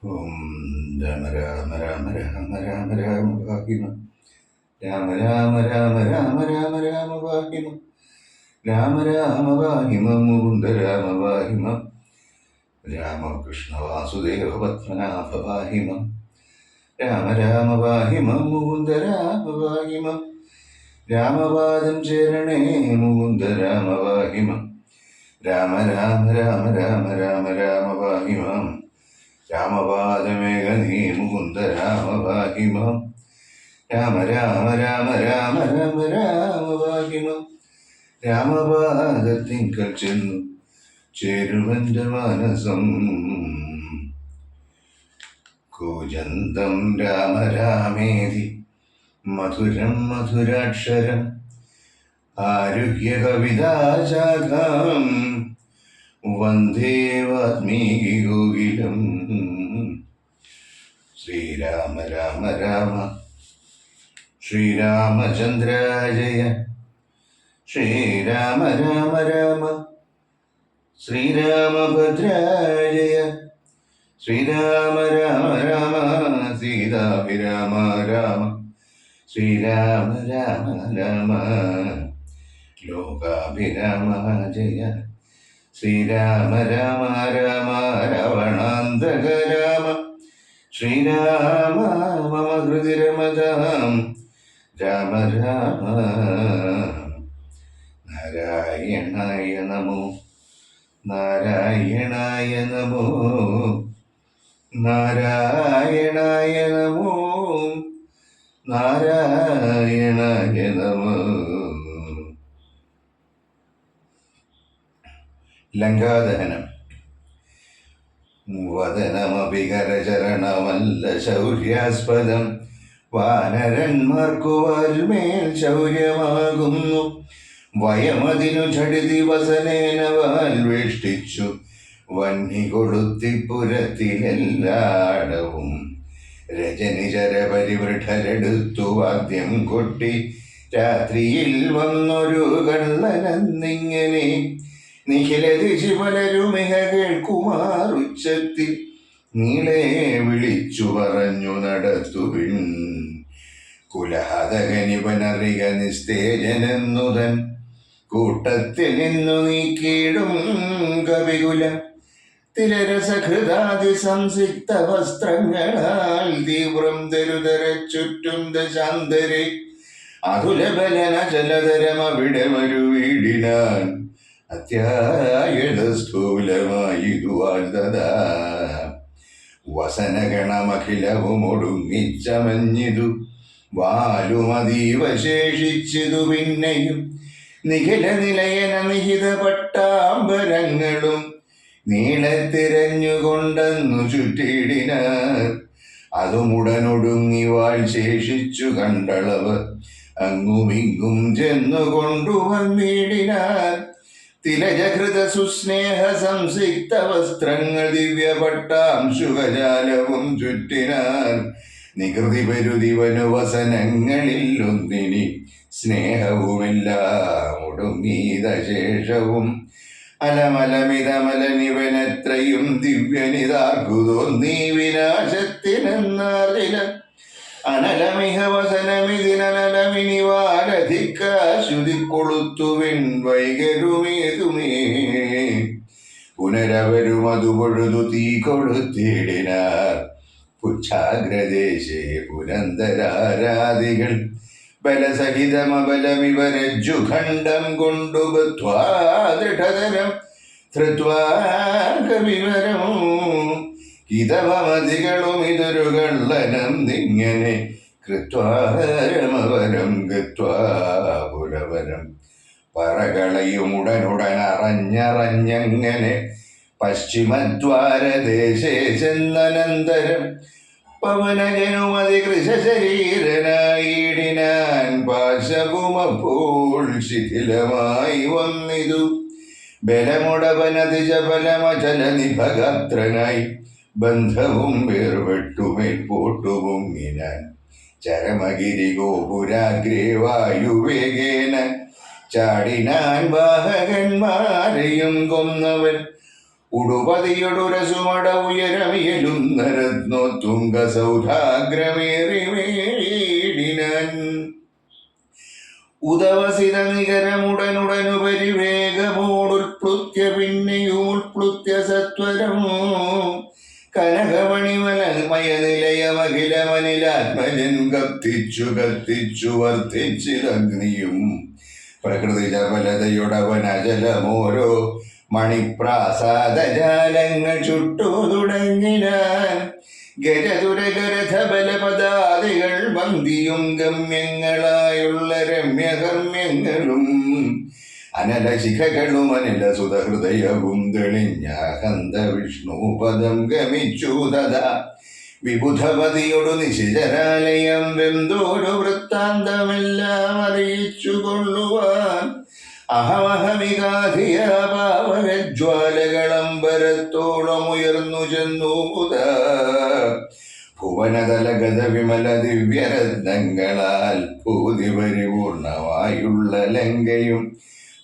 ഓം രാമ രാമ രാമ രാമ രാമ രാമ ഭാഗ്യമ രാമ രാമ രാമ രാമ രാമ രാമ ഭാഗ്യമ രാമ രാമ ഭാഗ്യമ മുകുന്ദ രാമ ഭാഗ്യമ രാമകൃഷ്ണ വാസുദേവ പത്മനാഭ ഭാഗ്യമ രാമ രാമ ഭാഗ്യമ മുകുന്ദ രാമ ഭാഗ്യമ രാമപാദം ചേരണേ മുകുന്ദ രാമ ഭാഗ്യമ രാമ രാമ രാമ രാമ രാമ രാമ ഭാഗ്യമ രാമപാദമേഘ നീ മുകുന്ദ രാമഭാഗ്യമം രാമ രാമ രാമ രാമ രാമ രാമഭാഗ്യമം രാമപാദത്തിങ്കൽ ചെന്നു ചേരുവന്റെ മനസം കൂജന്തം രാമ രാമേതി മധുരം മധുരാക്ഷരം ആരുഹ്യ കവിതാശാഖം വന്ദേ വാൽമീകി കോകിലം ശ്രീരാമ രാമ രാമ ശ്രീരാമചന്ദ്ര ജയ ശ്രീരാമ രാമ രാമ ശ്രീരാമഭദ്ര ജയ ശ്രീരാമ രാമ രാമ സീതാഭിരാമ രാമ ശ്രീരാമ രാമ രാമ ലോകാഭിരാമ ജയ ശ്രീരാമ രാമ രാമ രാവണാന്തക രാമ ശ്രീരാമ മമ ഹൃദി രമതാം രാമ രാമ നാരായണായ നമോ നാരായണായ നമോ നാരായണായ നമോ നാരായണായ നമോ. ലങ്കാദഹനം. വദനമഭികരചരണമല്ല ശൗര്യാസ്പദം വാനരന്മാർക്കു വാൽമേൽ ശൗര്യമാകുന്നു വയമതിനു ഝടിതി വസനേന വാൽ വേഷ്ടിച്ചു വന്നി കൊളുത്തി പുരത്തിലെല്ലാടവും രജനിചര പരിവൃഢരെടുത്തു വാദ്യം കൊട്ടി രാത്രിയിൽ വന്നൊരു കള്ളനെന്നിങ്ങനെ നിഖിലദിശി പലരുമിഹ കേൾക്കുമാറുച്ചത്തിൽ നീളെ വിളിച്ചു പറഞ്ഞു നടത്തുവിൻ കുലഹതകനിപനറിക നിസ്തേജനെന്നുതൻ കൂട്ടത്തിൽ നിന്നു നീക്കിയിടും കവികുലം തിലരസഹൃദാതി സംസിക്ത വസ്ത്രങ്ങളാൽ തീവ്രം തരുതര ചുറ്റും ദശാന്തരെ അതുലബലന ജലധരമവിടെ മരുവീടിനാൻ അത്യായത സ്ഥൂലമായിതുവാൽ തഥാ വസനഗണമഖിലവും ഒടുങ്ങിച്ചമഞ്ഞിതു വാലുമതീവ ശേഷിച്ചിതു പിന്നെയും നിഖില നിലയന നിഹിത പട്ടാംബരങ്ങളും നീളെ തിരഞ്ഞുകൊണ്ടെന്നു ചുറ്റിയിടിനാർ അതുമുടനൊടുങ്ങി വാൾ ശേഷിച്ചു കണ്ടളവ് അങ്ങുമിങ്ങും ചെന്നു കൊണ്ടുവന്നിടിനാർ തിലജകൃത സുസ്നേഹ സംസിക്ത വസ്ത്രങ്ങൾ ദിവ്യപട്ടാംശുകജാലവും ചുറ്റിനാർ നികൃതി പെരുതിവനു വസനങ്ങളിൽ ഒന്നിനി സ്നേഹവുമെല്ലാം ഒടുങ്ങീത ശേഷവും അലമലമിതമലനിവനത്രയും ദിവ്യനിതാർക്കുതോന്നീ വിനാശത്തിനെന്നാറില അനലമിഹ വസനമിതിനലമിനിവാരധിക്കാശുതി കൊളുത്തുവിൻ വൈകരുമേതുമേ പുനരവരും അതു പൊഴുതു തീ കൊടുത്തിടിനാർ പുച്ഛാഗ്രദേശേ പുരന്തരാരാദികൾ ബലസഹിതമബലമിവരജ്ജുഖണ്ഡം കൊണ്ടു ബദ്ധ്വാ ദൃഢതരം ധൃത്വാ കവിവരം ഇതമധികളും ഇതൊരു കള്ളനം നിങ്ങനെ കൃത്വാരമവരം ഗത്വാപുരവരം പറകളയും ഉടനുടൻ അറിഞ്ഞറിഞ്ഞങ്ങനെ പശ്ചിമദ്വാരദേശേ ചെന്നനന്തരം പവനജനുമതി കൃശരീരനായിടിനാൻ പാശവുമപ്പോൾ ശിഥിലമായി വന്നിതു ബലമുടവനതിജബലമചല നിഭഗാത്രനായി ബന്ധവും വേർപെട്ടുമേൽപോട്ടുപൊങ്ങിനാൻ ചരമഗിരി ഗോപുരാഗ്രേ വായുവേഗേന ചാടിനാൻ വാഹകന്മാരെയും കൊന്നവൻ ഉടുപതിയൊടുരസുമട ഉയരമിയലുന്നരത്നോത്തുംഗ സൗധാഗ്രമേറി വേടിനാൻ ഉദവസിത നികരമുടനുടനുപരി വേഗമോടുൽപ്ലുത്യ പിന്നെയും ഉൾപ്ലുത്യ സത്വരം കനകമണിമലമയനിലയമഖിലമനിലാത്മജൻ കത്തിച്ചു കത്തിച്ചു വർദ്ധിച്ചിലഗ്നിയും പ്രകൃതി ചപലതയുടവനജലമോരോ മണിപ്രാസാദജാലങ്ങൾ ചുട്ടു തുടങ്ങിനാൻ ഗജതുരകരഥബലപദാദികൾ വന്തിയും ഗമ്യങ്ങളായുള്ള രമ്യകർമ്മ്യങ്ങളും അനലശിഖകളും അനില സുതഹൃദയവും തെളിഞ്ഞാഹന്ത വിഷ്ണുപദം ഗമിച്ചു തഥാ വിബുധപതിയൊടു നിശിചരാലയം വെന്തോരു വൃത്താന്തമെല്ലാം അറിയിച്ചു കൊള്ളുവാൻ അഹമഹമികാധിയ പാവകജ്വാലകളമ്പരത്തോളം ഉയർന്നു ചെന്നു മുതാ ഭുവനതലഗത വിമല ദിവ്യരത്നങ്ങളാൽ ഭൂതി പരിപൂർണമായുള്ള ലങ്കയും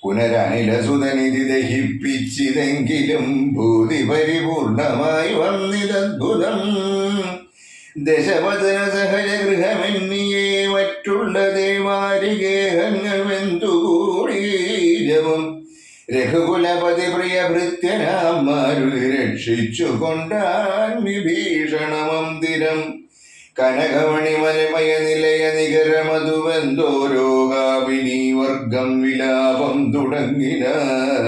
പുനരനിലസുതനിധി ദഹിപ്പിച്ചിതെങ്കിലും ഭൂതി പരിപൂർണമായി വന്നിതദ്ഭുതം ദശപദന സഹജ ഗൃഹമെന്നിയേ മറ്റുള്ള ദേവാരികേഹങ്ങൾ വെന്തുകൂടീജവും രഘുകുലപതി പ്രിയ ഭൃത്യനാം മാരുതി രക്ഷിച്ചു കൊണ്ടാൻ വിഭീഷണ മന്ദിരം കനകമണിമലമയ നിലയ നികരമധുവെന്തോരോഗാവിനീ വർഗം വിലാപം തുടങ്ങിനാർ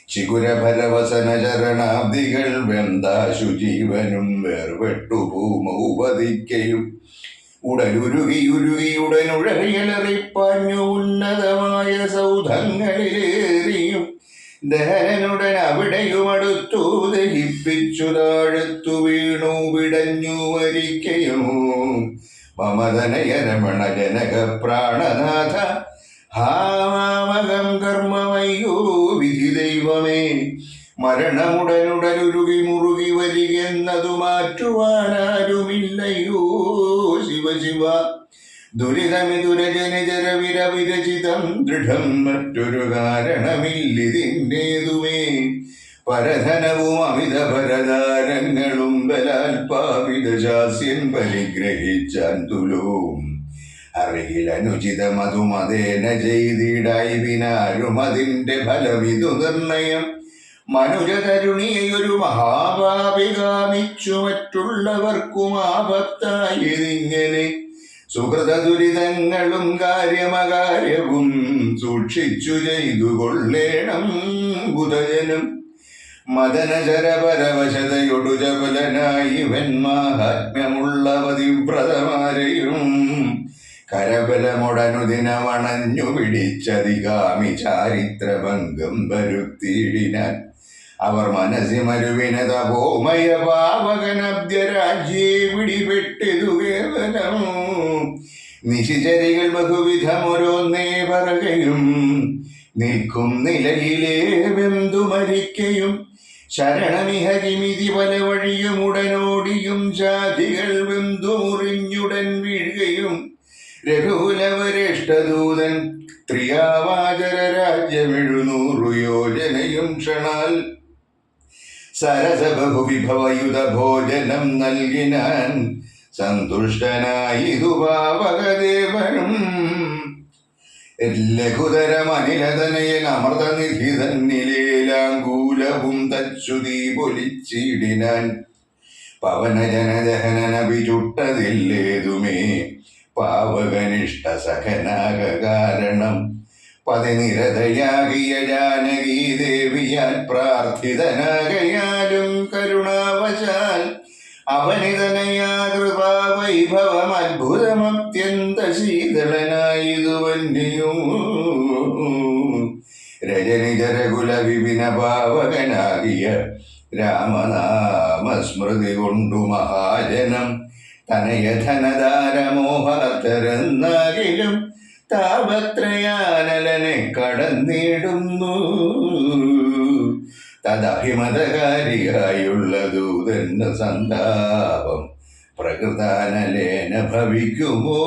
ചികുരഭരവസന ചരണാബ്ദികൾ വെന്താശു ജീവനും വേർപെട്ടു ഭൂമൗപതിക്കയും ഉടലുരുകി ഉടനുഴറിയലറിപ്പാഞ്ഞു ഉന്നതമായ സൗധങ്ങളിലേറിയും ദഹനനുടൻ അവിടെയുമടുത്തു ദഹിപ്പിച്ചു താഴത്തു വീണു വിടഞ്ഞു വരിക്കയോ മമതനയ രമണ ജനക പ്രാണനാഥ ഹാമാമകം കർമ്മമയ്യോ വിധി ദൈവമേ മരണമുടനുടനുരുകി മുറുകി വരികെന്നതു മാറ്റുവാനാരുമില്ലയോ ശിവ ശിവ ദുരിതമിതുരജനിജര വിരവിരചിതം ദൃഢം മറ്റൊരു കാരണമില്ലിതിൻ്റേതുമേ പരധനവും അമിത പരധാരങ്ങളും ബലാൽപാവിത ശാസ്യൻ പരിഗ്രഹിച്ചാൻ തുലോം അറിയിലനുചിതമതുമതേന ചെയ്തിടായി വിനാരും അതിൻ്റെ ഫലമിതു നിർണയം മനുജതരുണിയൊരു മഹാപാപി കാമിച്ചു മറ്റുള്ളവർക്കും ആപത്തായതിങ്ങനെ സുഹൃത ദുരിതങ്ങളും കാര്യമകാര്യവും സൂക്ഷിച്ചു ചെയ്തു കൊള്ളേണം ബുധജനം മദനചരപരവശതയൊടു ചപലനായി വെന്മാഹാത്മ്യമുള്ള പതിവ്രതമാരെയും കരബലമൊടനുദിനമണഞ്ഞു പിടിച്ചതികാമി ചാരിത്രഭംഗം വരുത്തിയിടിനാൻ അവർ മനസ്സി മരുവിന തപോമയ പാവകനബ്ജരാജ്യേ പിടിപെട്ടതു കേവലം നിശിചരികൾ ബഹുവിധമൊരോന്നേ പറകയും നിൽക്കും നിലയിലേ വെന്തു മരിക്കയും ശരണമിഹരിമിതി പല വഴിയും ഉടനോടിയും ജാതികൾ വെന്തു മുറിഞ്ഞുടൻ വീഴുകയും രഘുകുലവരേഷ്ഠദൂതൻ ത്രിയാവാചര രാജ്യമെഴുന്നൂറു യോജനയും ക്ഷണാൽ സരസബഹുവിഭവയുധ ഭോജനം നൽകിനാൻ സന്തുഷ്ടനായിതു പാവകദേവനും ലഘുതരമനിലതനയൻ അമൃതനിധി തന്നിലേലാങ്കൂലവും തച്ചുതീ പൊലിച്ചിടിനാൻ പവനജനദഹനനഭി ചുട്ടതില്ലേതുമേ പാവകനിഷ്ഠ സഖനാക കാരണം പതിനിരതയാകിയ ജാനകീ ദേവിയാൽ പ്രാർത്ഥിതനാകയാലും കരുണാവശാൽ അവനിതനയാ കൃപാവൈഭവം അത്ഭുതമത്യന്ത ശീതളനായിതുവന്യയും രജനിജരകുല വിപിന പാവകനാകിയ രാമനാമസ്മൃതി കൊണ്ടു മഹാജനം തനയധനധാരമോഹാത്തരെന്നാകിലും താപത്രയാനലനെ കടന്നിടുന്നു തദഭിമതകാരിയായുള്ള ദൂതന് സന്താപം പ്രകൃതാനലേന ഭവിക്കുമോ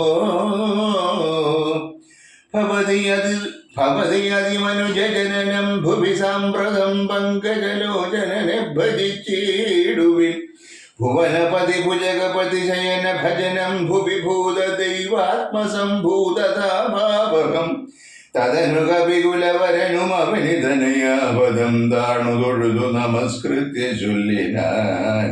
ഭവതി അതിമനുജനനം ഭുവി സാമ്പ്രതം പങ്കജലോചനനെ ഭജിച്ചിടുവിൻ ഭുവനപതി ഭുജഗപതി ശയന ഭജനം ഭുവി ഭൂത ദൈവാത്മസംഭൂതതാഭാവകം തദനു കവികുലവരനും അവനിതനയാപദം താണു തൊഴുതു നമസ്കൃത്യ ചൊല്ലിനാൻ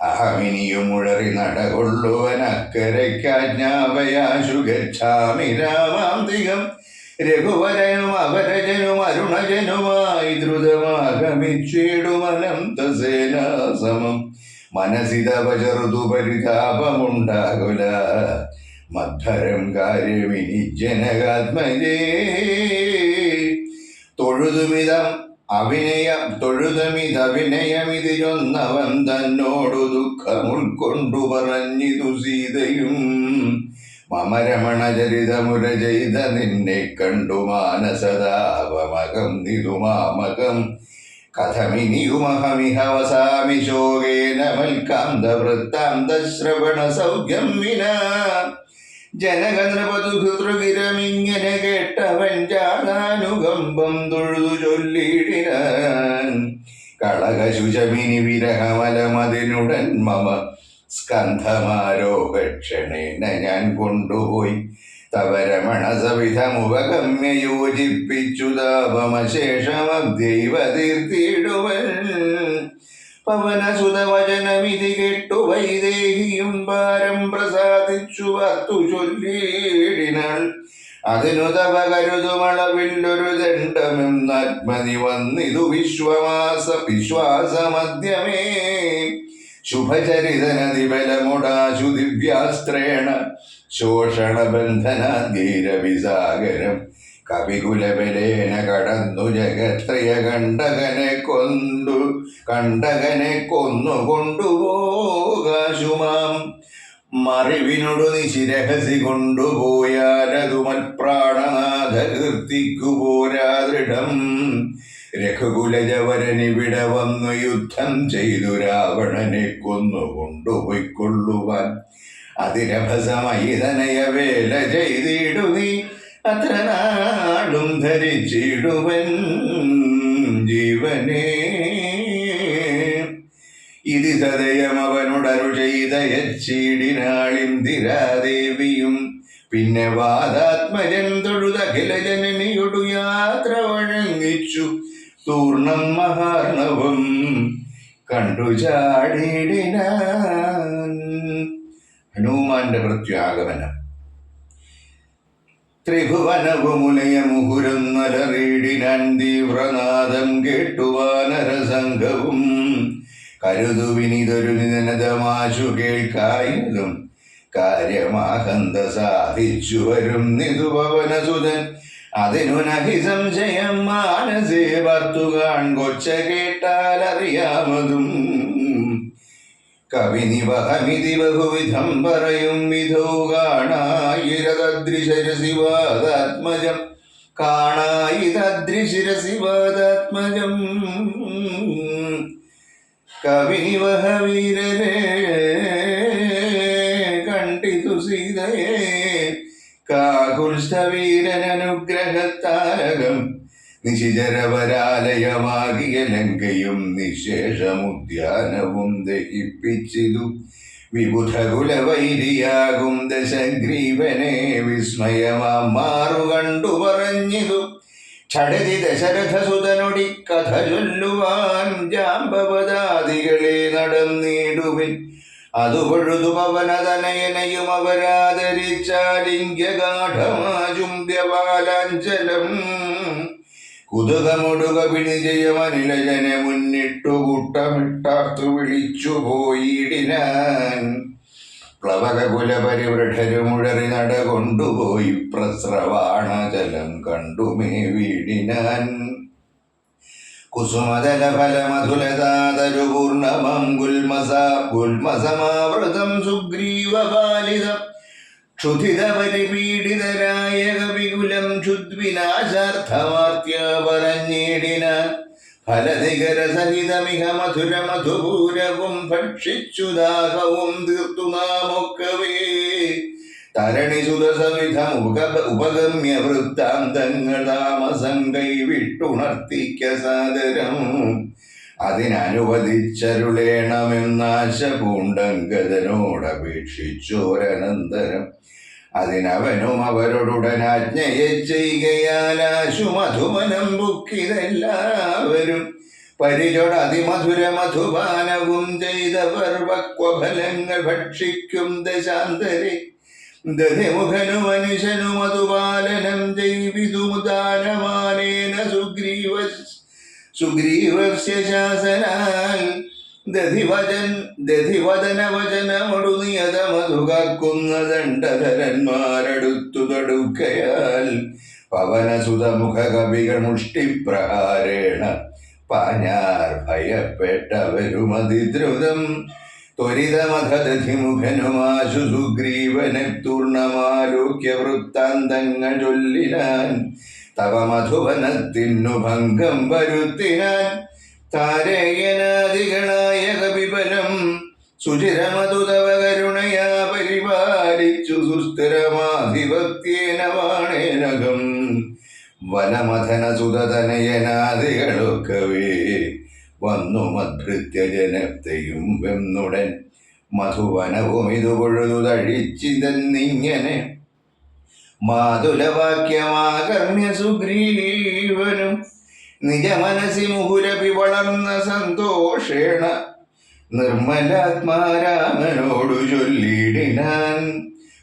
അഹമിനിയും ഉഴറി നടകൊള്ളുവനക്കരയ്ക്കാജ്ഞാപയാശു ഗച്ഛാമി രാമാന്തികം രഘുവരനും അവരജനും അരുണജനുമായി ദ്രുതമാഗമിച്ചിടുമനന്തസേനാസമം മനസ്സിതവ ചെറുതു പരിതാപമുണ്ടാകുല മദ്ധരം കാര്യമിനി ജനകാത്മജേ തൊഴുതമിതഭിനയമിതിരൊന്നവൻ തന്നോടു ദുഃഖം ഉൾക്കൊണ്ടു പറഞ്ഞിതു സീതയും മമരമണചരിതമുര ചെയ്ത നിന്നെ കണ്ടു മാനസതാപമകം നിതുമാമകം കഥമിനിയുമഹമിഹ വസാമി ശോകേന മൽക്കാന്ത വൃത്താന്ത ശ്രവണ സൗഖ്യം വിനാ ജനകനൃപതുതൃകിരമിങ്ങനെ കേട്ടവൻ ജാതാനുകമ്പം തൊഴുതു ചൊല്ലിടിനാൻ കളകശുചമിനി വിരഹമലമതിനുടൻ മമ സ്കന്ധമാരോഹക്ഷണേന ഞാൻ കൊണ്ടുപോയി തവരമണ സവിധമുപഗമ്യ യോജിപ്പിച്ചു താപമശേഷമദ്യൈവ തീർത്തിടുവൻ പവനസുതവചനമിതി കേട്ടു വൈദേഹിയും ഭാരം പ്രസാദിച്ചു വത്തു ചൊല്ലിടിനാൾ അതിനു തവ കരുതുമളവില്ലൊരു ദണ്ഡമെന്നാത്മനി വന്നിതു വിശ്വാസമദ്യമേ ശുഭചരിതനതിബലമുടാശു ദിവ്യാസ്ത്രേണ ശോഷണബന്ധനാദ്ഗീരവിസാഗരം കവികുലബലേന കടന്നു ജഗത്രയ കണ്ടകനെ കൊന്നുകൊണ്ടുപോകാശുമാം മറിവിനോടു നിശിരഹസി കൊണ്ടുപോയാലതു മൽപ്രാണനാഥ കീർത്തിക്കു പോരാ ദൃഢം രഘുകുലജവരനിവിടെ വന്നു യുദ്ധം ചെയ്തു രാവണനെ കൊന്നുകൊണ്ടുപോയിക്കൊള്ളുവാൻ അതിരഭസമയിതനയ വേല ചെയ്തിടു നീ അത്ര നാടും ധരിച്ചിടുവൻ ജീവനേ ഇതി സദയം അവനുടരു ചെയ്തയച്ചീടിനാളിന്ദിരാദേവിയും പിന്നെ വാദാത്മജൻ തൊഴുതഖില ജനനിയൊടു യാത്ര വഴങ്ങിച്ചു തൂർണം മഹാർണവം കണ്ടു ചാടിടിനാൻ. ഹനുമാന്റെ പ്രത്യാഗമനം. ത്രിഭുവനവുമുലയ മുഹുരന്നലറിയിടിനാൻ തീവ്രനാദം കേട്ടുവാനരസംഘവും കരുതുവിനിതൊരു നിധനതമാശു കേൾക്കായതും കാര്യമാഹന്ത സാധിച്ചു വരും നിതുപവനസുതൻ അതിനു നഹി സംശയം മാനസേ വർത്തുകാൺ കൊച്ച കേട്ടാൽ അറിയാമതും കവിനിവഹമിതി ബഹുവിധം പറയും വിധോ കാണായിരതദ്രിശിരസിവാദാത്മജം കവിനിവഹ വീരരെ കണ്ടിതു സീതയെ കാകുൽസ്ഥവീരനുഗ്രഹത്താരകം നിശിചരവരാലയമാകിയ ലങ്കയും നിശേഷമുദ്യാനവും ദഹിപ്പിച്ചിതു വിബുധകുലവൈരിയാകും ദശഗ്രീവനെ വിസ്മയമാം മാറു കണ്ടു പറഞ്ഞിതു ഛടതി ദശരഥസുതനൊടി കഥ ചൊല്ലുവാൻ ജാമ്പവദാദികളെ നടന്നിടുവിൻ അതു പൊഴുതു പവനതനയനയും അവരാദരിച്ചാലിംഗ്യഗാഠമാചുംബ്യവാലാഞ്ചലം കുതുകമൊടുക വിനിജയമനിലജനെ മുന്നിട്ടു കൂട്ടമിട്ടാർത്തു വിളിച്ചു പോയിടിനാൻ പ്ലവകകുല പരിവൃഢരുമുഴറി നടകൊണ്ടുപോയി പ്രസ്രവാണജലം കണ്ടുമേ വീടിനാൻ കുസുമതല ഫലമധുലതാതരുപൂർണമം ഗുൽമസമാവൃതം സുഗ്രീവപാലിതം ക്ഷുധിത പരിപീഡിതരായ കവികുലം ക്ഷുദ്വിനാശാർത്ഥമാർത്യ പറഞ്ഞിടിനാൻ ഫലനികരസഹിതമിഹ മധുരമധുപൂരവും ഭക്ഷിച്ചു ദാഹവും തീർത്തു നാമൊക്കവേ തരണിസുതസവിധം ഉപഗമ്യ വൃത്താന്തങ്ങൾ താമസം കൈവിട്ടുണർത്തിക്ക സാദരം അതിനനുവദിച്ചരുളേണമെന്നാശ പൂണ്ടങ്കതനോടപേക്ഷിച്ചോരനന്തരം അതിനവനും അവരോടുടനാജ്ഞയെ ചെയ്യുകയാലാശു മധുമനം ബുക്കിതെല്ലാവരും പരിചൊടതിമധുര മധുപാനവും ചെയ്തവർ വക്വഫലങ്ങൾ ഭക്ഷിക്കും ദശാന്തരെ ദധിമുഖനു മനുഷ്യനു മധുപാലനം ചെയ്വിതുദാനമാനേന സുഗ്രീവസ്യ ശാസനാൽ ദധിവദനവചനമൊടു നിയത മധുകാക്കുന്ന ദണ്ഡധരന്മാരടുത്തു തടുക്കയാൽ പവനസുതമുഖ കവികൾ മുഷ്ടിപ്രഹാരേണ പാഞ്ഞാർ ഭയപ്പെട്ടവരുമതിദ്രുതം ത്വരിതമധദധിമുഖനുമാശു സുഗ്രീവനെ തൂർണമാലോക്യ വൃത്താന്തങ്ങൾ ചൊല്ലിനാൻ തവ മധുവനത്തിനു ഭംഗം വരുത്തിനാൻ താരയനാദികളായ കപിബലം സുചിരമധുതവ കരുണയാ പരിപാലിച്ചു സുസ്ഥിരമാധിപത്യേന വാണേനകം വനമഥന സുതതനയനാദികളൊക്കവേ വന്നു മദ്ഭൃത്യ ജനത്തെയും വെന്നുടൻ മധുവനവും ഇതു പൊഴുതുതഴിച്ചിതെന്നിങ്ങനെ മാതുലവാക്യമാകർണ്യ സുഗ്രീവനും നിജമനസി മുഹുരപി വളർന്ന സന്തോഷേണ നിർമ്മലാത്മാരാമനോടു ചൊല്ലിടിനാൻ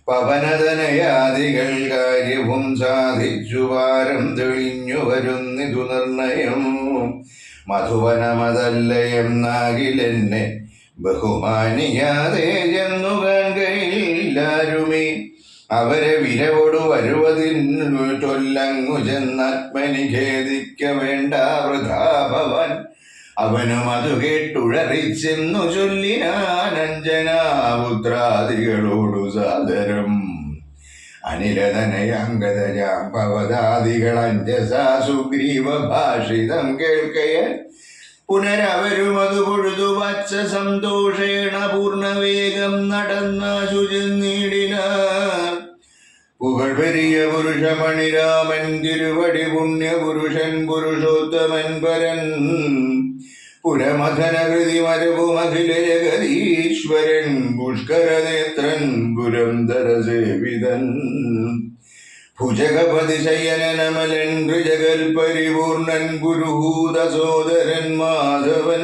പവനതനയാദികൾ കാര്യവും സാധിച്ചു വാരം തെളിഞ്ഞു വരുന്നിതു നിർണയം മധുവനമതല്ലയെന്നാകിലെന്നെ ബഹുമാനിയാതെ ചെന്നു കാണുകയില്ലാരുമേ അവരെ വിരവോടു വരുവതിന്നു ചൊല്ലങ്ങു ചെന്നാത്മനി ഖേദിക്ക വേണ്ട വൃഥാഭവൻ അവനും അത് കേട്ടുഴറിച്ചെന്നു ചൊല്ലിനാനഞ്ജനാപുത്രാദികളോടു സാദരം അനിലതനയാംഗതജാമ്പവതാദികൾ അഞ്ജസാ സുഗ്രീവ ഭാഷിതം കേൾക്കയ പുനരവരും അത് പൊഴുതു വച്ച സന്തോഷേണ പൂർണ്ണവേഗം നടന്നാശു ചെന്നിടിനാർ പുകഴ് പെരിയ പുരുഷമണിരാമൻ തിരുവടി പുണ്യപുരുഷൻ പുരുഷോത്തമൻ പരൻ പുരമഥനകൃതി മരവുമഖില ജഗദീശ്വരൻ പുഷ്കരനേത്രൻ പുരന്തരസേവിതൻ ഭുജഗപതി ശയനമലൻ ഋജകൽ പരിപൂർണൻ പുരുഹൂത സോദരൻ മാധവൻ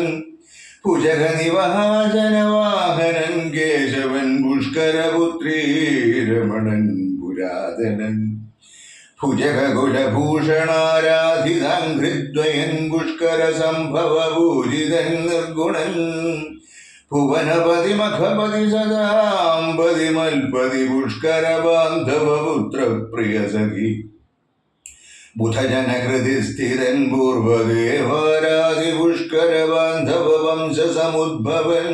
ഭുജഗ നിവഹാസനവാഹനൻ കേശവൻ പുഷ്കരപുത്രീ രമണൻ പുരാതനൻ ഭുജകുലഭൂഷണാരാധിതൻ പുഷ്കര സംഭവ പൂജിതൻ നിർഗുണൻ ഭുവനപതി മഖപതി സദാംപതി മൽപതി പുഷ്കര ബാന്ധവപുത്ര പ്രിയ സഖി ബുധജനകൃതി സ്ഥിതൻ പൂർവദേവാരാധി പുഷ്കര ബാന്ധവ വംശ സമുദ്ഭവൻ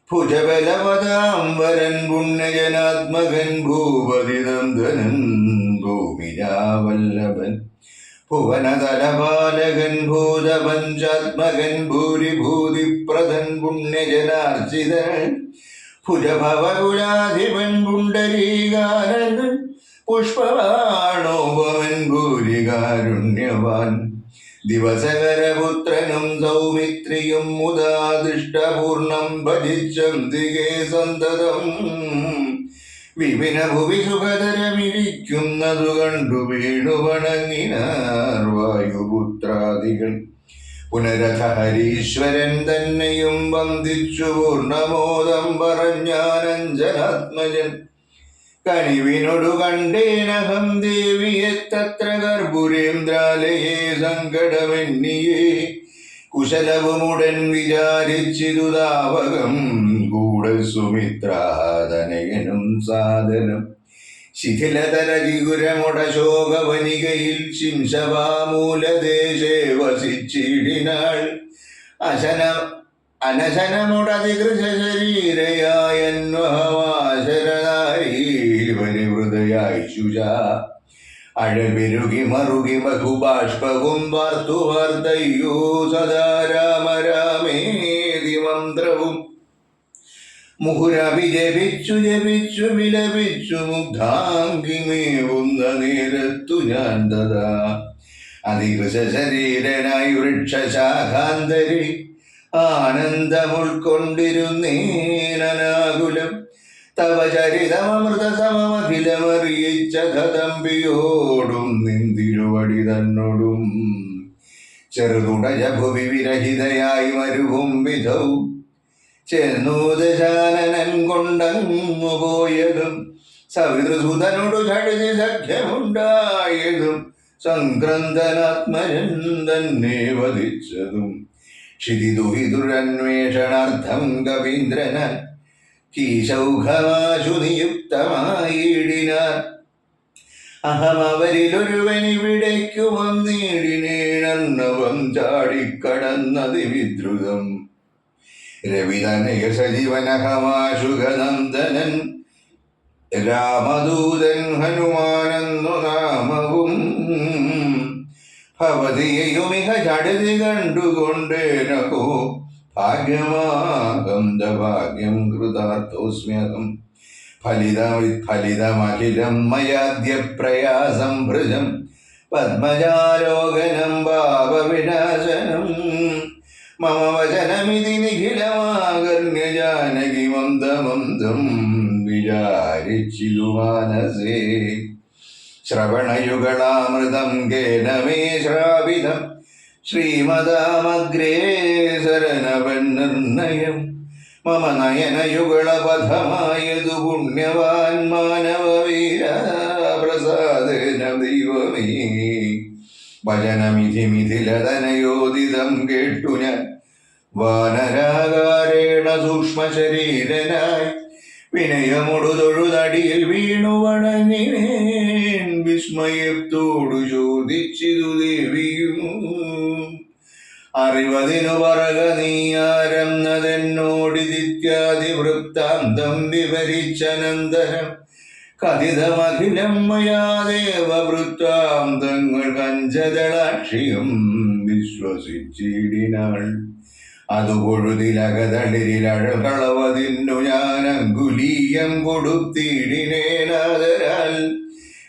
ഭുജബലവതാംബരൻ പുണ്യജനാത്മകൻ ഭൂപതിനന്ദനൻ ഭൂമിരാവല്ലഭൻ ഭുവനതലപാലകൻ ഭൂതപഞ്ചാത്മകൻ ഭൂരിഭൂതിപ്രദൻ പുണ്യജനാർച്ചിതൻ ഭുജഭവകുലാധിപൻ പുണ്ടരീകാരൻ പുഷ്പവാണോപമൻ ഭൂരികാരുണ്യവാൻ ദിവസകരപുത്രനും സൗമിത്രിയും മുദാദിഷ്ടപൂർണം ഭജിച്ചന്തികേ സന്തതം വിപിന ഭുവി സുഖതരമിരിക്കുന്നതു കണ്ടു വീണു വണങ്ങിനാർ വായുപുത്രാദികൾ പുനരഥ ഹരീശ്വരൻ തന്നെയും വന്ദിച്ചു പൂർണ്ണമോദം പറഞ്ഞാനഞ്ജനാത്മജൻ കനിവിനോടു കണ്ടേനഹം ദേവിയെ തത്ര കർപ്പുരേന്ദ്രാലയെ സങ്കടമെന്നിയേ കുശലവുമുടൻ വിചാരിച്ചിതു താവകം കൂടെ സുമിത്രാതനയനും സാധനം ശിഥിലതര ജിഗുരമുട ശോകവനികയിൽ ശിംശവാമൂലദേശേ വസിച്ചിടിനാൾ അനശനമുടതികൃശ ശരീരയായന്വഹവാശരനാരീ ശുച അഴവിരുകി മറുകി ബഹുബാഷ്പവും വാർത്തു വാർത്തയ്യോ സദാ രാമ രാമേതി മന്ത്രവും മുഹുരവി ജപിച്ചു ജപിച്ചു വിലപിച്ചു മുഗ്ധാംഗിമേവുന്ന നേരത്തു ഞാൻ തഥാ അതികൃശ ശരീരനായി വൃക്ഷശാഖാന്തരി ആനന്ദമുൾക്കൊണ്ടിരുന്നേനാകുലം തവ ചരിതമൃത സമമഖിലമറിയിച്ച കദംബിയോടും നിന്തിരുവടി തന്നോടും ചെറുതുടയ ഭുവി വിരഹിതയായി മരുവും വിധൗ ചെന്നു ദശാനനൻ കൊണ്ടങ്ങു പോയതും സവിതൃസുതനോടു ചടുതി സഖ്യമുണ്ടായതും സംക്രന്ദനാത്മജൻ തന്നെ വധിച്ചതും ക്ഷിതിദുഹിതുരന്വേഷണാർത്ഥം കവീന്ദ്രനാൽ കീശൗഘമാശു നിയുക്തമായിടിനാർ അഹമവരിലൊരുവനിവിടേക്കു വന്നിടിനേണന്നവം ചാടിക്കടന്നതി വിദ്രുതം രവിതനയ സജീവനഹമാശുഗനന്ദനൻ രാമദൂതൻ ഹനുമാനെന്നു നാമവും ഭവതിയുമിഹ ചടുതി കണ്ടുകൊണ്ടേനോ ഭാഗ്യമാകന്ദഭാഗ്യം കൃതാർത്ഥോസ്മ്യഹം ഫലിതമഖിലം മയാദ്യ പ്രയാസം ഭൃജം പത്മജാലോകനം പാപവിനാശനം മമ വചനമിതി നിഖിലമാകർണ്യ ജാനകി മന്ദമന്ദം വിചാരിച്ചിതു മാനസേ ശ്രവണയുഗളാമൃതം കേന മേ ശ്രാവിതം ശ്രീമദാമഗ്രേ ശരണവന്നർണയം മമ നയനയുഗളപഥമായതു പുണ്യവാൻ മാനവവീര പ്രസാദേന ദൈവമേ ഭജനമിതി മിഥിലതനയോദിതം കേട്ടു ഞാൻ വാനരാകാരേണ സൂക്ഷ്മശരീരനായി വിനയമൊടു തൊഴുതടിയിൽ വീണു വണങ്ങിനേൻ വിസ്മയത്തോടു ചോദിച്ചിതു ദേവിയും അറിവതിനു പറക നീയാരെന്നതെന്നോടിത്യാദി വൃത്താന്തം വിവരിച്ചനന്തരം കഥിതമഖിലം മയാ ദേവവൃത്താന്തങ്ങൾ കഞ്ചതളാക്ഷിയും വിശ്വസിച്ചിടിനാൾ അതു പൊഴുതിലകതളിരിലഴകളവതിന്നു ഞാൻ അങ്കുലീയം കൊടുത്തിടിനേനാദരാൽ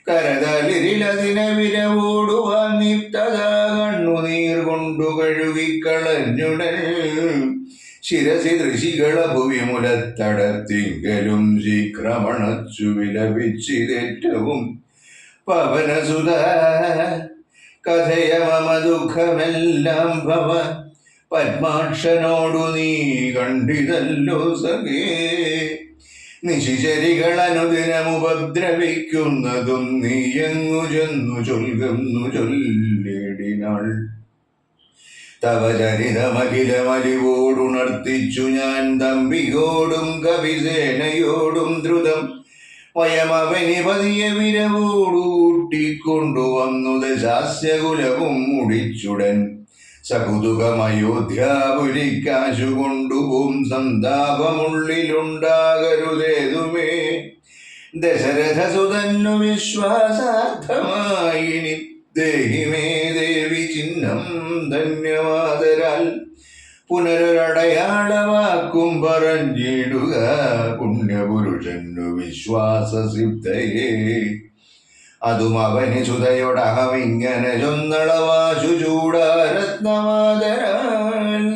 കരതളിരിലതിനെ വിരവോടുവാൻ നിത്തതാ കണ്ണുനീർ കൊണ്ടു കഴുകിക്കളഞ്ഞുടൻ ശിരസി ഋഷികള ഭുവിമുലത്തടത്തിങ്കലും ശീക്രമണച്ചു വിലപിച്ചിതേറ്റവും പവനസുത കഥയ മമ ദുഃഖമെല്ലാം ഭവൻ പത്മാക്ഷനോടു നീ കണ്ടിതല്ലോ സഖേ നിശിചരികൾ അനുദിനമുപദ്രവിക്കുന്നതും നീയങ്ങു ചെന്നു ചൊൽകുന്നു ചൊല്ലിടിനാൾ തവ ചരിതമഖിലമലിവോടുണർത്തിച്ചു ഞാൻ തമ്പിയോടും കവിസേനയോടും ദ്രുതം വയമവനിപതിയെ വിരവോടൂട്ടിക്കൊണ്ടുവന്നു ദശാസ്യകുലവും മുടിച്ചുടൻ സകുതുകമയോധ്യാപുരിക്കാശു കൊണ്ടുപോം സന്താപമുള്ളിലുണ്ടാകരുതേതുമേ ദശരഥസുതന്നു വിശ്വാസാർത്ഥമായിനി ദേഹിമേ ദേവി ചിഹ്നം ധന്യമാതരാൽ പുനരൊരടയാളവാക്കും പറഞ്ഞിടുക പുണ്യപുരുഷന്നു വിശ്വാസസിദ്ധയേ അതും അവന് സുതയോടഹമിങ്ങനെ ചൊന്നളവാശു ചൂടാരത്നമാതരാൽ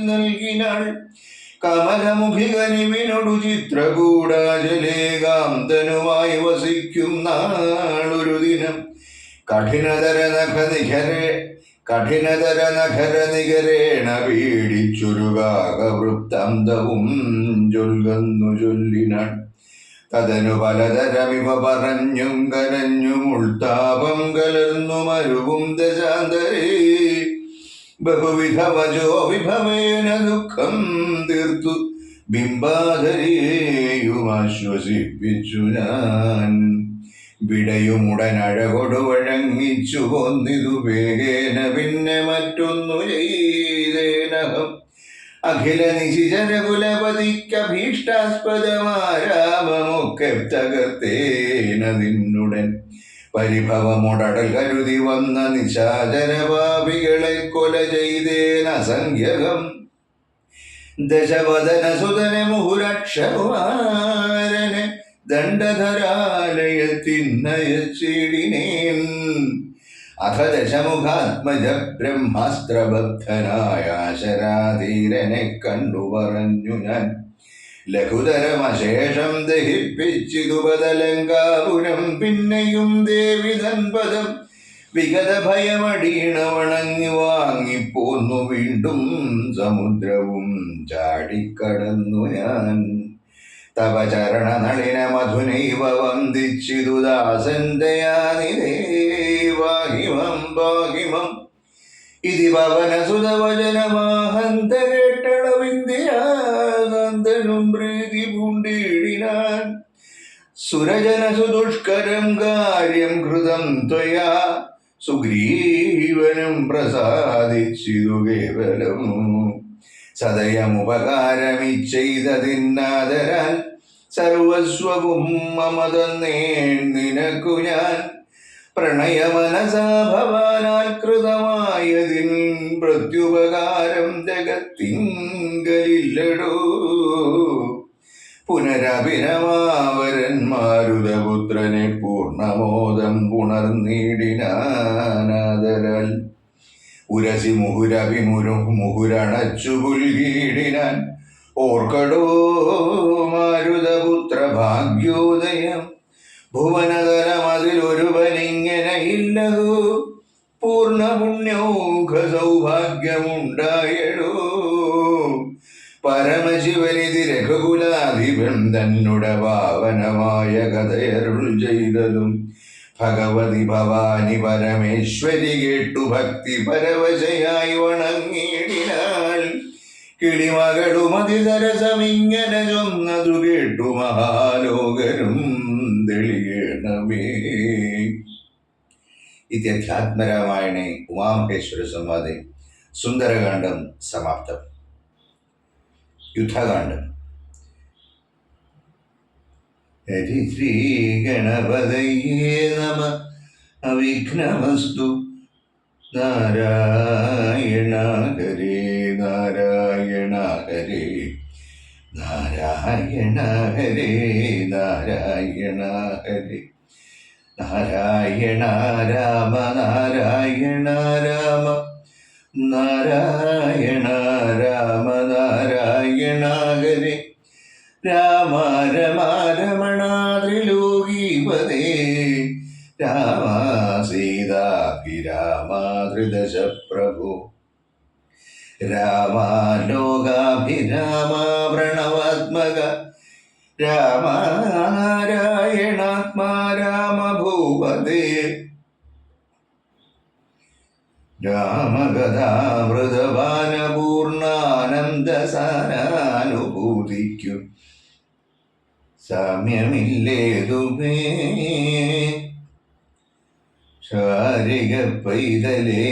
നൽകിനാൾ കമലമുഖികനിവിനൊടു ചിത്രകൂടാജലേകാന്തനുമായി വസിക്കും നാളൊരു ദിനം കഠിനതര നഖര നികരേണ പീഡിച്ചുരുകാകവൃത്താന്തവും ചൊൽകുന്നു ചൊല്ലിനാൾ തതനു പലതരമിവ പറഞ്ഞും കരഞ്ഞും ഉൾത്താപം കലർന്നു മരുവും ദശാന്തരേ ബഹുവിധ വചോ വിഭവേന ദുഃഖം തീർത്തു ബിംബാധരേയും ആശ്വസിപ്പിച്ചു ഞാൻ വിടയുമുടനഴകൊടു വഴങ്ങിച്ചു പോന്നിതു വേഗേന പിന്നെ മറ്റൊന്നു ചെയ്തേനഹം അഖില നിശിചരകുലപതിക്കഭീഷ്ടാസ്പദമാരാമമൊക്കെ തകർത്തേനതിന്നുടൻ പരിഭവമുടൽ കരുതി വന്ന നിശാചരപാപികളെ കൊല ചെയ്തേന അസംഖ്യകം ദശവദനസുതനെ മുഹുരക്ഷകുമാരനെ ദണ്ഡധരാലയത്തിന്നയച്ചിടിനേൻ. അഥ ദശമുഖാത്മജ ബ്രഹ്മാസ്ത്രബദ്ധനായ ശരാധീരനെ കണ്ടു പറഞ്ഞു ഞാൻ. ലഘുതരമശേഷം ദഹിപ്പിച്ചിതു ബദലങ്കാപുരം. പിന്നെയും ദേവി തൻപദം വിഗത ഭയമടീണ വണങ്ങി വാങ്ങിപ്പോന്നു. വീണ്ടും സമുദ്രവും ചാടിക്കടന്നു ഞാൻ. തവ ചരണ നളിന മധുനൈവ വന്ദിച്ചിതു ദാസന്തയാനിരേ. വാഹിമം വാഹിമം ഇതി പവനസുതവചനമാഹന്ത കേട്ടളവിന്ദിരാനന്ദനും പ്രീതി പൂണ്ടിടിനാൻ. സുരജനസുദുഷ്കരം കാര്യം കൃതം ത്വയാ. സുഗ്രീവനും പ്രസാദിച്ചിതു കേവലം. സദയമുപകാരമിച്ചെയ്തതിന്നാദരാൽ സർവസ്വവും മമ തന്നേൻ നിനക്കു ഞാൻ. പ്രണയമനസാ ഭവാനാൽ കൃതമായതിൻ പ്രത്യുപകാരം ജഗത്തിങ്കലില്ലടോ. പുനരഭിനമാവരൻ മാരുതപുത്രനെ പൂർണ്ണമോദം പുണർനീടിനാനാദരാൽ. ഉരസി മുഹുരണച്ചു പുൽകീടിനാൻ. ഓർക്കടോ മാരുതപുത്ര ഭാഗ്യോദയം. ഭുവനതലമതിലൊരുവനിങ്ങനെയില്ലതോ. പൂർണ്ണ പുണ്യൗഘ സൗഭാഗ്യമുണ്ടായടോ. പരമശിവനിധി രഘുകുലാധിപൻ തന്നുടെ പാവനമായ കഥയരുൾ ചെയ്തതും. ഭഗവതി ഭവാനി പരമേശ്വരി കേട്ടു ഭക്തി പരവശയായി വണങ്ങിയിടിനാൾ. കിളിമകളുമതിതരസമിങ്ങനെ ചൊന്നതു കേട്ടു മഹാലോകരും തെളിയണമേ. ഇത്യധ്യാത്മരാമായണേ ഉമാമഹേശ്വര സംവാദേ സുന്ദരകാന്ഡം സമാപ്തം. യുദ്ധകാന്ഡം. ഹരി ശ്രീ ഗണപതയേ നമ. അവിഘ്നമസ്തു. നാരായണ ഹരേ നാരായണ ഹരേ നാരായണ ഹരേ നാരായണ ഹരേ. നാരായണ രാമ നാരായണ രാമ നാരായണ രാമ നാരായണ ഹരേ. രാമ രമ രമണ ത്രിലോകീപദേ. രാമ സീതാഭിരാമ ധൃതശ പ്രഭു. രാമ ലോകാഭിരാമ പ്രണവാത്മക. രാമ നാരായണാത്മാ രാമ ഭൂപദേ. രാമകഥാമൃതപാനപൂർണാനന്ദസാരാനുഭൂതിക്കു സാമ്യമില്ലേതുമേ. ശാരിക പൈതലേ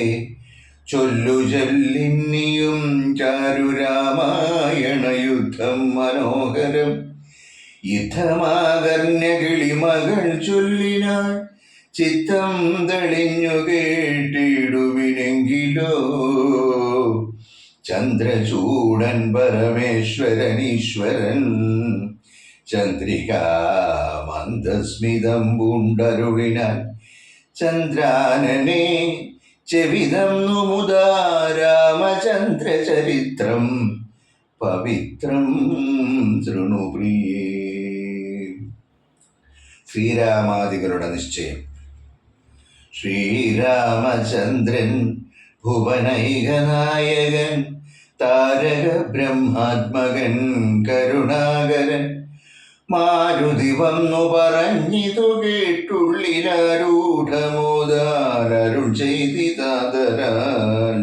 ചൊല്ലു ചൊല്ലിന്നിയും ചാരുരാമായണ യുദ്ധം മനോഹരം. യുദ്ധമാകർണ്യ കിളിമകൾ ചൊല്ലിനാൾ. ചിത്തം തെളിഞ്ഞു കേട്ടിടുവിനെങ്കിലോ. ചന്ദ്രചൂടൻ പരമേശ്വരനീശ്വരൻ. ചന്ദ്രികാ മന്ദസ്മിതം പൂണ്ടരുളിനാൻ. ചന്ദ്രാനനെ ചെവിതം നുമുദാ. രാമചന്ദ്രചരിത്രം പവിത്രം ശൃണു പ്രിയേ. ശ്രീരാമാദികളുടെ നിശ്ചയം. ശ്രീരാമചന്ദ്രൻ ഭുവനൈകനായകൻ. താരക ബ്രഹ്മാത്മകൻ കരുണാകരൻ. മാരുതി വന്നു പറഞ്ഞിതു കേട്ടുള്ളിലാരൂഢമോദാരരുൾ ചെയ്തിതാദരാൽ.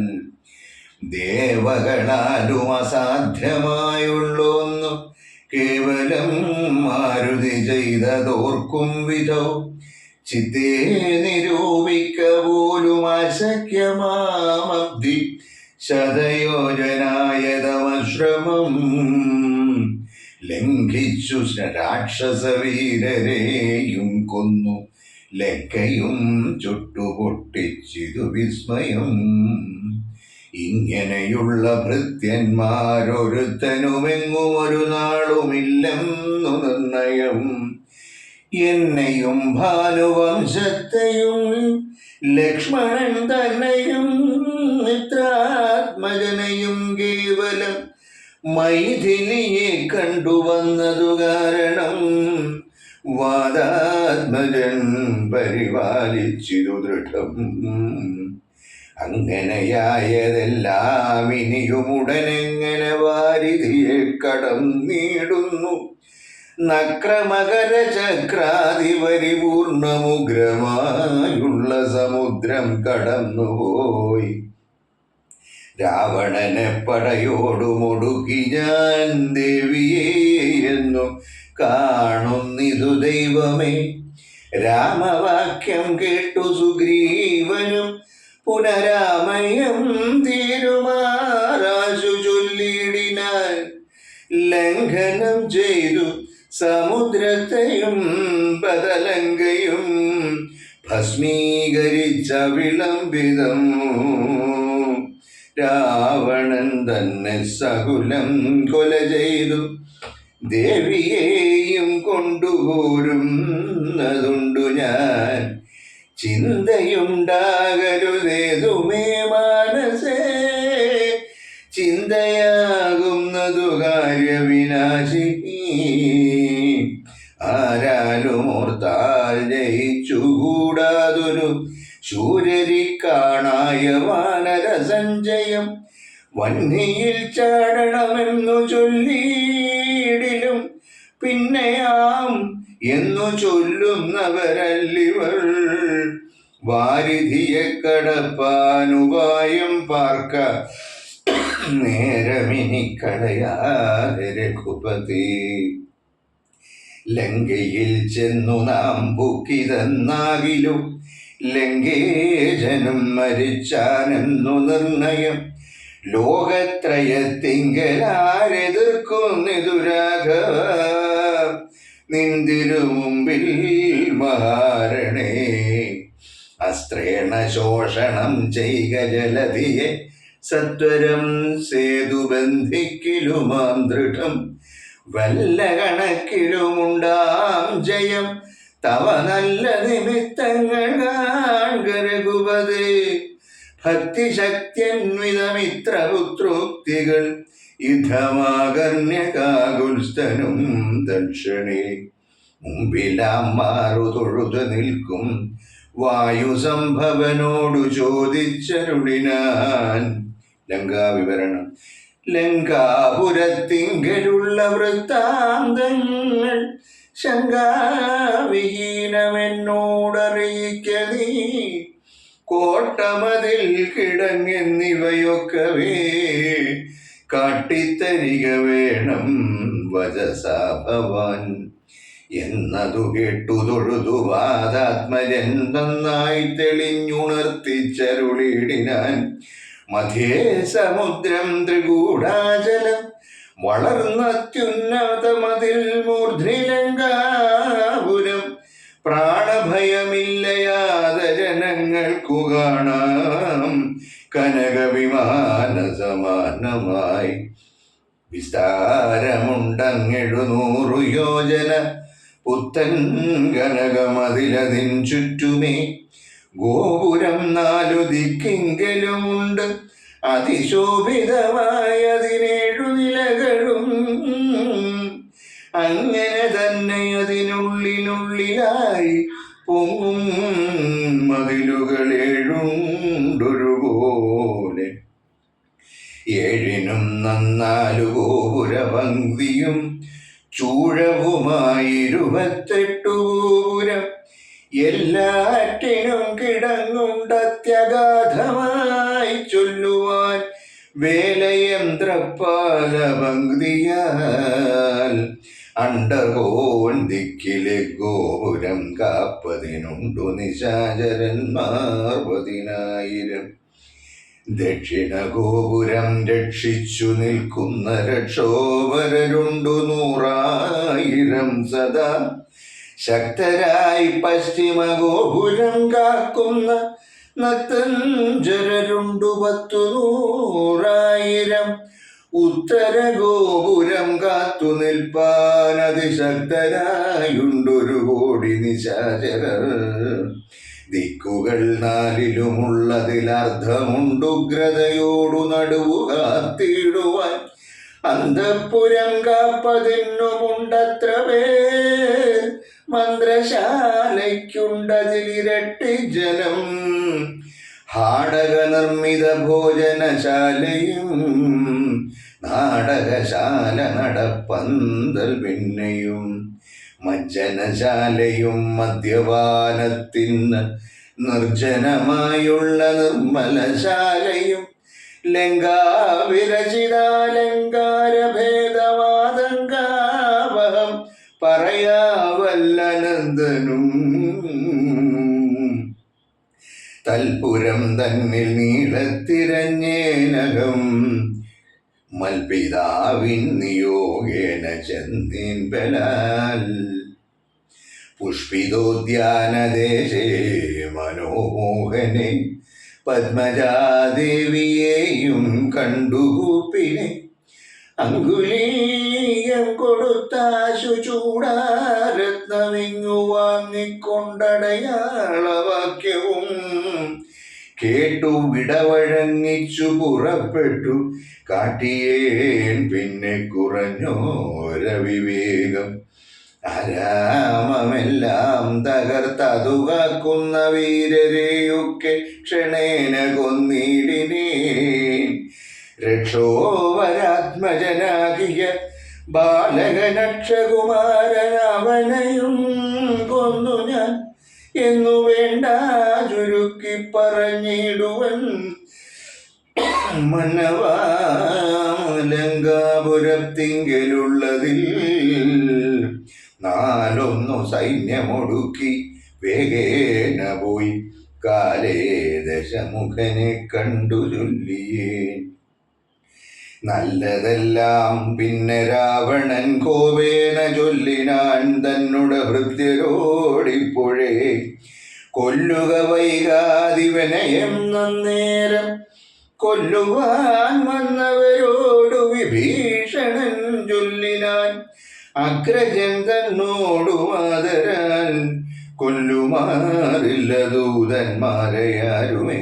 ദേവകളാലും അസാധ്യമായുള്ളൊന്നു കേവലം മാരുതി ചെയ്തതോർക്കും വിധോ. ചിത്തേ നിരൂപിക്ക പോലും അശക്യമാമബ്ധി. ശതയോജനായതമശ്രമം ലംഘിച്ചു രാക്ഷസവീരരെയും കൊന്നു. ലങ്കയും ചുട്ടുപൊട്ടിച്ചിതു വിസ്മയം. ഇങ്ങനെയുള്ള ഭൃത്യന്മാരൊരുത്തനുമെങ്ങും ഒരു നാളുമില്ലെന്നു നിർണയം. എന്നെയും ഭാനുവംശത്തെയും ലക്ഷ്മണൻ തന്നെയും മിത്രാത്മജനെയും കേവലം മൈഥിലിയെ കണ്ടുവന്നതു കാരണം വാദാത്മജൻ പരിപാലിച്ചിരു ദൃഢം. അങ്ങനെയായതെല്ലാം ഇനിയുമുടനെങ്ങനെ വാരിധിയെ കടന്നിടുന്നു. നക്രമകര ചക്രാതി പരിപൂർണമുഗ്രമായുള്ള സമുദ്രം കടന്നുപോയി. രാവണനെ പടയോടുമൊടുക്കി ഞാൻ ദേവിയെ എന്നു കാണുന്നിതു ദൈവമേ. രാമവാക്യം കേട്ടു സുഗ്രീവനും പുനരാമയം തീരുമാറാശു ചൊല്ലിടിനാൻ. ലംഘനം ചെയ്തു സമുദ്രത്തെയും ബദലങ്കയും ഭസ്മീകരിച്ച വിളംബിതം. രാവണൻ തന്നെ സകുലം കൊല ചെയ്തു ദേവിയെയും കൊണ്ടുപോരുന്നതുണ്ടു ഞാൻ. ചിന്തയുണ്ടാകരുതേതുമേ മാനസേ, ചിന്തയാകുന്നതു കാര്യവിനാശിനി. ആരാലും ഓർത്താൽ ജയിച്ചുകൂടാതൊരു ശൂരരിക്കാണായ വാനര സഞ്ചയം. വന്യയിൽ ചാടണമെന്നു ചൊല്ലിയിടിലും പിന്നെയാം എന്നു ചൊല്ലുന്നവരല്ലിവർ. വാരിധിയെ കടപ്പാനുപായം പാർക്ക നേരമിനി കളയാതെ രഘുപതി. ലങ്കയിൽ ചെന്നു നാം ബുക്കിതെന്നാകിലും ലങ്കേജനും മരിച്ചാനെന്നു നിർണയം. ലോകത്രയത്തിങ്കലാരെതിർക്കുന്നിതു രാഘവ നിന്തിരു മുമ്പിൽ മഹാരണേ. അസ്ത്രേണ ശോഷണം ചെയ്ക ജലധിയെ സത്വരം സേതുബന്ധിക്കിലുമാം ദൃഢം. വല്ല കണക്കിലുമുണ്ടാം ജയം തവ നല്ല നിമിത്തങ്ങൾ കാൺക രഘുപതേ. ഭക്തിശക്തിയന്വിതമിത്രപുത്രോക്തികൾ യുദ്ധമാകർണ്യകാകുൽസ്ഥനും ദക്ഷണേ. മുമ്പിലാം മാറു തൊഴുതു നിൽക്കും വായുസംഭവനോടു ചോദിച്ചരുളിനാൻ. ലങ്കാവിവരണം. ലങ്കാപുരത്തിങ്കലുള്ള വൃത്താന്തങ്ങൾ ശങ്കാവിഹീനമെന്നോടറിയിക്ക നീ. കോട്ടമതിൽ കിടങ്ങെന്നിവയൊക്കവേ കാട്ടിത്തരിക വേണം വചസാ ഭവാൻ. എന്നതു കേട്ടു തൊഴുതു വാദാത്മജൻ നന്നായി തെളിഞ്ഞുണർത്തിച്ചരുളിടിനാൻ. മധ്യേ സമുദ്രം ത്രികൂടാചലം വളർന്നത്യുന്നതമതിൽ മൂർധ്നിലങ്കാപുരം. പ്രാണഭയമില്ലയാതെ ജനങ്ങൾക്കു കാണാം കനകവിമാന സമാനമായി. വിസ്താരമുണ്ടങ്ങെഴുന്നൂറു യോജന പുത്തൻ കനകമതിലതിൻ ചുറ്റുമേ. ഗോപുരം 4 ദിക്കിങ്കലുമുണ്ട് അതിശോഭിതമായ 17 നിലകളും. അങ്ങനെ തന്നെ അതിനുള്ളിനുള്ളിലായി പൊങ്ങും മതിലുകൾ 7 ഏഴിനും 4 ഗോപുരപംക്തിയും ചൂഴവുമായി 28 ഗോപുരം. എല്ലാറ്റിനും കിടങ്ങുണ്ടത്യഗാധമായി ചൊല്ലുവാൻ വേലയന്ത്രപാലപംക്തിയാൽ. അണ്ടകോൺ ദിക്കിലെ ഗോപുരം കാപ്പതിനുണ്ടു നിശാചരന്മാർ 10,000. ദക്ഷിണ ഗോപുരം രക്ഷിച്ചു നിൽക്കുന്ന രക്ഷോപരരുണ്ടു 100,000 സദാ. ശക്തരായി പശ്ചിമ ഗോപുരം കാക്കുന്ന നത്തഞ്ചരരുണ്ടു 10,100,000 ഉത്തര ഗോപുരം കാത്തു നിൽപ്പാൻ അതിശക്തരായുണ്ടൊരു കോടി നിശാചരർ. ദിക്കുകൾ 4ലുമുള്ളതിലർത്ഥമുണ്ടുഗ്രതയോടു നടുവു കാത്തിടുവാൻ. അന്തഃപുരം കാപ്പതിനുമുണ്ടത്ര പേർ, മന്ത്രശാലയ്ക്കുണ്ടതിലിരട്ടി ജനം. ഹാടക നിർമ്മിത ഭോജനശാലയും നാടകശാല നടപ്പന്തൽ പിന്നെയും മജ്ജനശാലയും മദ്യപാനത്തിന് നിർജ്ജനമായുള്ള നിർമ്മലശാലയും ലങ്കാവിരചിതാലങ്കാരഭേദവാദങ്കാവഹം പറയാവല്ലനന്ദനും. തൽപുരം തന്നിൽ നീളത്തിരഞ്ഞേനകം മൽപിതാവിൻ നിയോഗേന ചെന്നീൻ ബലാൽ. പുഷ്പിതോദ്യാനദേശേ മനോമോഹനെ പത്മജാദേവിയെയും കണ്ടുകൂപ്പിനെ. അങ്കുലീയം കൊടുത്താശു ചൂടാരത്നമിങ്ങു വാങ്ങിക്കൊണ്ടടയാളവാക്യവും കേട്ടു വിടവഴങ്ങിച്ചു പുറപ്പെട്ടു. കാട്ടിയേൻ പിന്നെ കുറഞ്ഞോരവിവേകം. ആരാമമെല്ലാം തകർത്തതു കാക്കുന്ന വീരരെയൊക്കെ ക്ഷണേന കൊന്നിടിനേൻ. രക്ഷോവരാത്മജനാകിയ ബാലകനക്ഷകുമാരനവനെയും കൊന്നു ഞാൻ എന്നു വേണ്ട ചുരുക്കി പറഞ്ഞിടുവൻ. മന്നവാലങ്കാപുരത്തിങ്കലുള്ളതിൽ 4 സൈന്യമൊടുക്കി വേഗേന പോയി കാലേ ദശമുഖനെ കണ്ടു ചൊല്ലിയേ. നല്ലതെല്ലാം പിന്നെ രാവണൻ കോപേന ചൊല്ലിനാൻ തന്നുട ഭൃത്യരോടിപ്പോഴേ. കൊല്ലുക വൈകാതിവനയം നന്നേരം കൊല്ലുവാൻ വന്നവരോടു വിഭീഷണൻ ചൊല്ലിനാൻ. അഗ്രജൻ തന്നോടു മാതരാൻ കൊല്ലുമാറില്ല ദൂതന്മാരെയാരുമേ.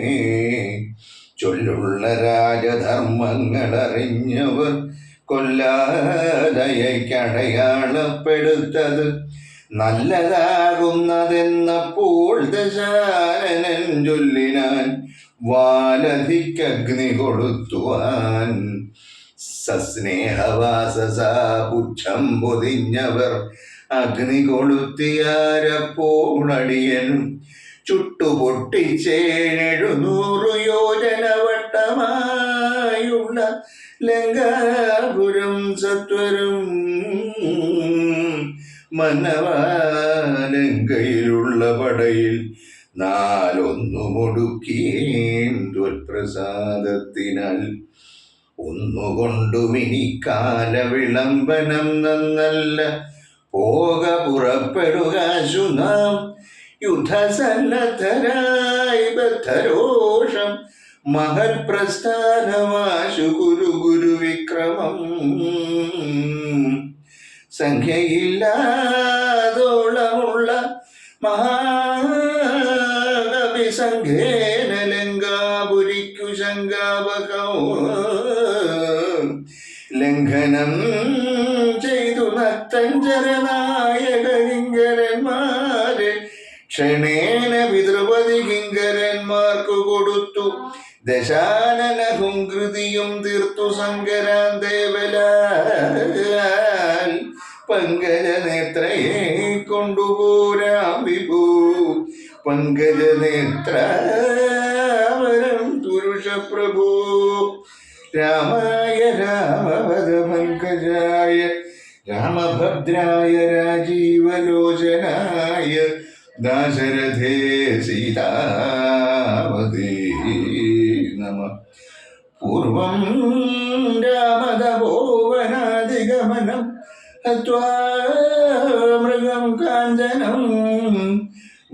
ചൊല്ലുള്ള രാജധർമ്മങ്ങൾ അറിഞ്ഞവർ കൊല്ലാതയക്കടയാളപ്പെടുത്തത് നല്ലതാകുന്നതെന്നപ്പോൾ ദശാനനൻ ചൊല്ലിനാൻ. വാലധിക്കഗ്നി കൊളുത്തുവാൻ സസ്നേഹവാസസാ പുച്ഛം പൊതിഞ്ഞവർ അഗ്നി കൊളുത്തിയാരപ്പോൾ അടിയനും ചുട്ടുപൊട്ടിച്ചേഴെഴുന്നൂറ് യോജന വട്ടമായുള്ള ലങ്കാപുരം സത്വരം. മനവാലങ്കയിലുള്ള പടയിൽ 4 മുടുക്കിയേൻ ത്വൽപ്രസാദത്തിനാൽ. ഒന്നുകൊണ്ടുമിനി കാല വിളംബനം നന്നല്ല, പോക പുറപ്പെടുകാശു നാം. യുദ്ധസന്നദ്ധരായി ബദ്ധരോഷം മഹത് പ്രസ്ഥാനമാശു ഗുരു വിക്രമം. സംഖ്യയില്ലാതോളമുള്ള മഹാകവിസംഘേന ലങ്കാപുരിക്കു ശങ്കാപകം. ലംഘനം ചെയ്തു നത്തഞ്ചരനായക കിങ്കരന്മാരെ ക്ഷണേന പിതൃപതി കിങ്കരന്മാർക്കു കൊടുത്തു. ദശാനനഹും കൃതിയും തീർത്തു സങ്കരാൻ ദേവലാൽ. പങ്കജനേത്രയെ കൊണ്ടുപോരാം വിഭൂ. പങ്കജനേത്രാവരം പുരുഷപ്രഭു. രാമായ രാമവദ പങ്കജായ രാമഭദ്രായ രാജീവലോചനായ ദാശരഥേ സീതാവതേ നമഃ. പൂർവം രാമതപോവനാദിഗമനം ഹത്വാ മൃഗം കാഞ്ചനം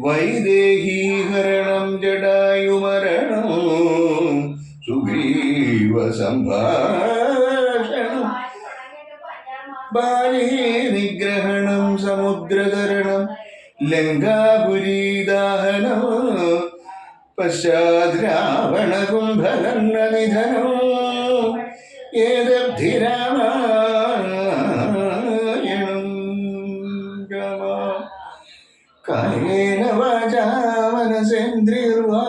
വൈദേഹീകരണം ജടായുമര സുഗ്രീവ സംഭാഷണം ബാലേ നിഗ്രഹണം സമുദ്രതരണം ലങ്കാപുരീദാഹനം പശ്ചാത് രാവണ കുംഭകർണ നിധനം ഏതബ്ധി രാമായണം രാമ കായേന വാചാ മനസേന്ദ്രിയർവാ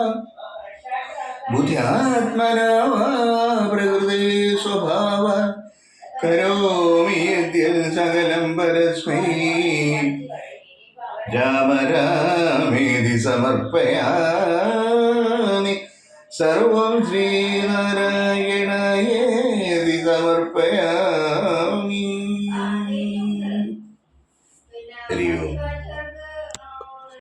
ബുദ്ധ്യാത്മനാ വാ പ്രകൃതേ സ്വഭാവാത് കരോമി യദ്യത് സകലം പരസ്മൈ രാമ രാമേതി സമർപ്പയാമി സർവം ശ്രീനാരായണായേതി സമർപ്പയാമി.